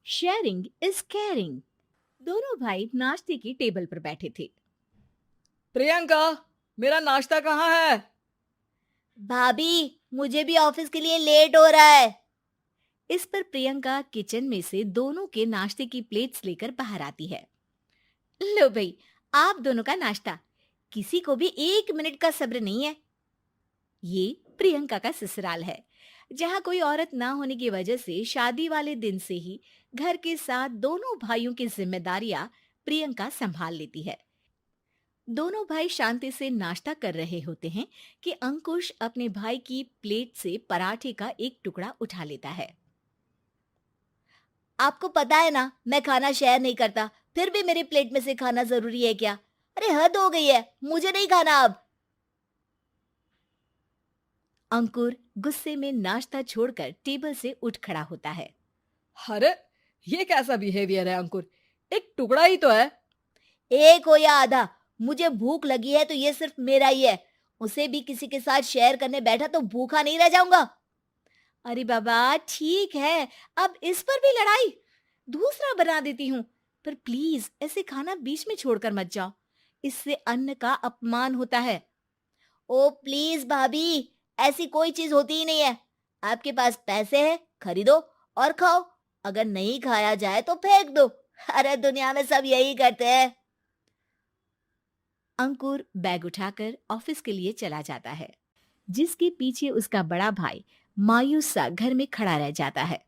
Sharing is caring. दोनों भाई नाश्ते की टेबल पर बैठे थे। प्रियंका, मेरा नाश्ता कहाँ है? भाभी, मुझे भी ऑफिस के लिए लेट हो रहा है। इस पर प्रियंका किचन में से दोनों के नाश्ते की प्लेट्स लेकर बाहर आती है। लो भाई, आप दोनों का नाश्ता। किसी को भी 1 मिनट का सब्र नहीं है। ये प्रियंका का ससुराल है, जहाँ कोई औरत ना होने की वजह से शादी वाले दिन से ही घर के साथ दोनों भाइयों की जिम्मेदारियां प्रियंका संभाल लेती है। दोनों भाई शांति से नाश्ता कर रहे होते हैं कि अंकुश अपने भाई की प्लेट से पराठे का एक टुकड़ा उठा लेता है। आपको पता है ना, मैं खाना शेयर नहीं करता, फिर भी मेरी प्लेट में से खाना जरूरी है क्या? अरे हद हो गई है, मुझे नहीं खाना अब। अंकुर गुस्से में नाश्ता छोड़कर टेबल से उठ खड़ा होता है। अरे, ये कैसा बिहेवियर है अंकुर? एक टुकड़ा ही तो है। एक हो या आधा, मुझे भूख लगी है तो ये सिर्फ मेरा ही है। उसे भी किसी के साथ शेयर करने बैठा तो भूखा नहीं रह जाऊंगा। अरे बाबा ठीक है, अब इस पर भी लड़ाई। दूसरा बना देती हूँ, पर प्लीज ऐसे खाना बीच में छोड़कर मत जाओ। इससे अन्न का अपमान होता है। ओ प्लीज भाभी, ऐसी कोई चीज होती ही नहीं है। आपके पास पैसे हैं, खरीदो और खाओ। अगर नहीं खाया जाए तो फेंक दो। अरे दुनिया में सब यही करते हैं। अंकुर बैग उठाकर ऑफिस के लिए चला जाता है, जिसके पीछे उसका बड़ा भाई मायूस सा घर में खड़ा रह जाता है।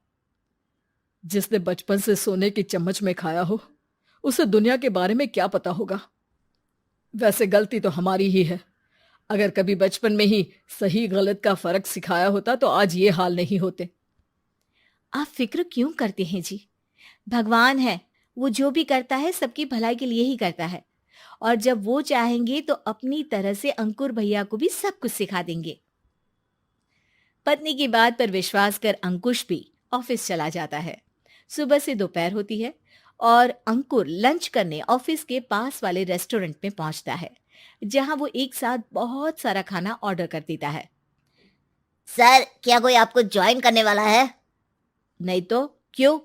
जिसने बचपन से सोने की चम्मच में खाया हो, उसे दुनिया के बारे में क्या पता होगा। वैसे गलती तो हमारी ही है। अगर कभी बचपन में ही सही गलत का फर्क सिखाया होता तो आज ये हाल नहीं होते। आप फिक्र क्यों करते हैं जी? भगवान है, वो जो भी करता है सबकी भलाई के लिए ही करता है। और जब वो चाहेंगे तो अपनी तरह से अंकुर भैया को भी सब कुछ सिखा देंगे। पत्नी की बात पर विश्वास कर अंकुश भी ऑफिस चला जाता है। सुबह से दोपहर होती है और अंकुर लंच करने ऑफिस के पास वाले रेस्टोरेंट में पहुंचता है, जहां वो एक साथ बहुत सारा खाना ऑर्डर कर देता है। सर, क्या कोई आपको ज्वाइन करने वाला है? नहीं तो क्यों?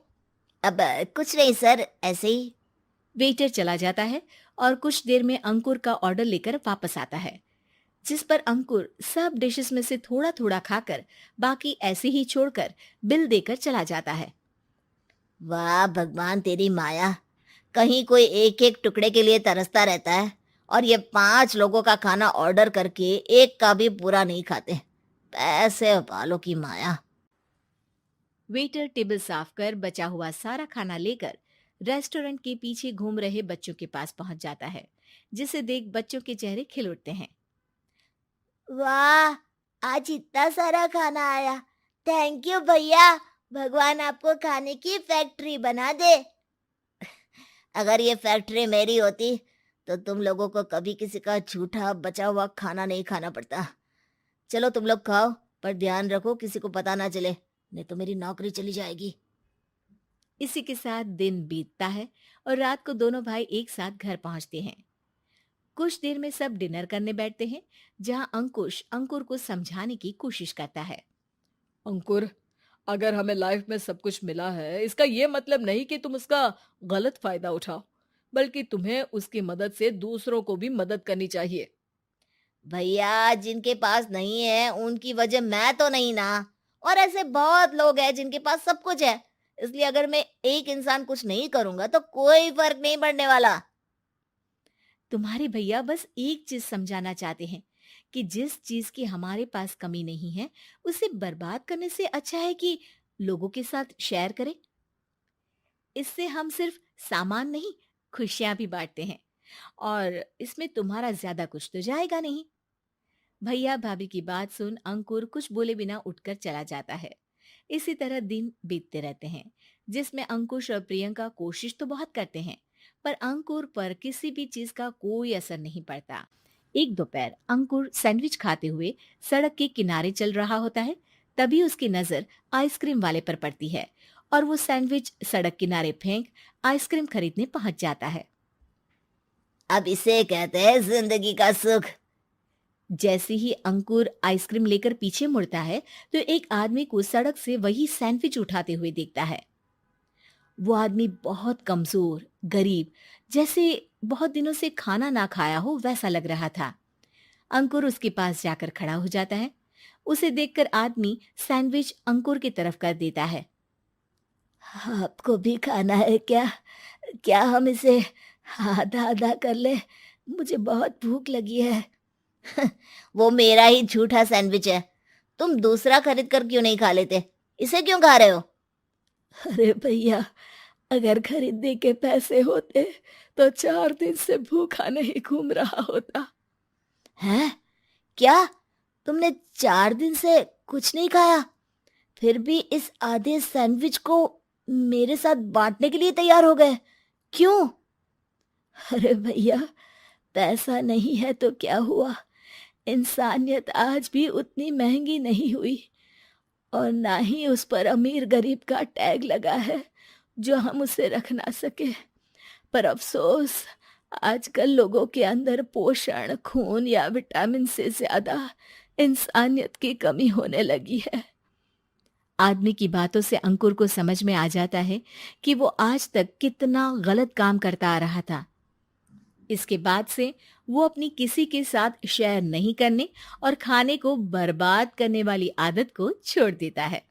अब कुछ नहीं सर, ऐसे ही। वेटर चला जाता है और कुछ देर में अंकुर का ऑर्डर लेकर वापस आता है, जिस पर अंकुर सब डिशेस में से थोड़ा थोड़ा खाकर बाकी ऐसे ही छोड़कर बिल देकर चला जाता है। वाह भगवान, तेरी माया। कहीं कोई एक एक टुकड़े के लिए तरसता रहता है और ये 5 लोगों का खाना ऑर्डर करके एक का भी पूरा नहीं खाते। पैसे वालों की माया। वेटर टेबल साफ कर बचा हुआ सारा खाना लेकर रेस्टोरेंट के पीछे घूम रहे बच्चों के पास पहुंच जाता है, जिसे देख बच्चों के चेहरे खिल उठते हैं। वाह, आज इतना सारा खाना आया। थैंक यू भैया। भगवान आपको खाने की फैक्ट्री बना दे। अगर ये फैक्ट्री मेरी होती तो तुम लोगों को कभी किसी का झूठा बचा हुआ खाना नहीं खाना पड़ता। चलो तुम लोग खाओ, पर ध्यान रखो किसी को पता ना चले, नहीं तो मेरी नौकरी चली जाएगी। इसी के साथ दिन बीतता है और रात को दोनों भाई एक साथ घर पहुंचते हैं। कुछ देर में सब डिनर करने बैठते हैं, जहां अंकुश अंकुर को समझाने की कोशिश करता है। अंकुर, अगर हमें लाइफ में सब कुछ मिला है, इसका ये मतलब नहीं कि तुम उसका गलत फायदा उठाओ, बल्कि तुम्हें उसकी मदद से दूसरों को भी मदद करनी चाहिए। भैया, जिनके पास नहीं है उनकी वजह मैं तो नहीं ना। और ऐसे बहुत लोग हैं जिनके पास सब कुछ है। इसलिए अगर मैं एक इंसान कुछ नहीं करूंगा तो कोई फर्क नहीं पड़ने वाला। तुम्हारे भैया बस एक चीज समझाना चाहते हैं कि जिस चीज की हमारे पास कमी नहीं है, उसे बर्बाद करने से अच्छा है कि लोगों के साथ शेयर करें। इससे हम सिर्फ सामान नहीं, खुशियां भी बांटते हैं, और इसमें तुम्हारा ज्यादा कुछ तो जाएगा नहीं। भैया भाभी की बात सुन अंकुर कुछ बोले बिना उठकर चला जाता है। इसी तरह दिन बीतते रहते हैं, जिसमें अंकुश और प्रियंका कोशिश तो बहुत करते हैं, पर अंकुर पर किसी भी चीज का कोई असर नहीं पड़ता। एक दोपहर अंकुर सैंडविच खाते हुए सड़क के किनारे चल रहा होता है। तभी उसकी नजर आइसक्रीम वाले पर पड़ती है और वो सैंडविच सड़क किनारे फेंक आइसक्रीम खरीदने पहुंच जाता है। अब इसे कहते हैं जिंदगी का सुख। जैसे ही अंकुर आइसक्रीम लेकर पीछे मुड़ता है, तो एक आदमी को सड़क से वही सैंडविच उठाते हुए देखता है। वो आदमी बहुत कमजोर, गरीब, जैसे बहुत दिनों से खाना ना खाया हो वैसा लग रहा था। अंकुर उसके पास जाकर खड़ा हो जाता है। उसे देखकर आदमी सैंडविच अंकुर की तरफ कर देता है। आपको भी खाना है क्या? क्या हम इसे आधा आधा कर ले? मुझे बहुत भूख लगी है। वो मेरा ही झूठा सैंडविच है। तुम दूसरा खरीद कर क्यों नहीं खा लेते? इसे क्यों खा रहे हो? अरे भैया, अगर खरीदने के पैसे होते तो 4 दिन से भूखा नहीं घूम रहा होता। हैं? क्या? तुमने 4 दिन से कुछ नहीं खाया, फिर भी इस आधे सैंडविच को मेरे साथ बांटने के लिए तैयार हो गए? क्यों? अरे भैया, पैसा नहीं है तो क्या हुआ, इंसानियत आज भी उतनी महंगी नहीं हुई, और ना ही उस पर अमीर गरीब का टैग लगा है जो हम उसे रख ना सके। पर अफसोस, आजकल लोगों के अंदर पोषण, खून या विटामिन से ज्यादा इंसानियत की कमी होने लगी है। आदमी की बातों से अंकुर को समझ में आ जाता है कि वो आज तक कितना गलत काम करता आ रहा था। इसके बाद से वो अपनी किसी के साथ शेयर नहीं करने और खाने को बर्बाद करने वाली आदत को छोड़ देता है।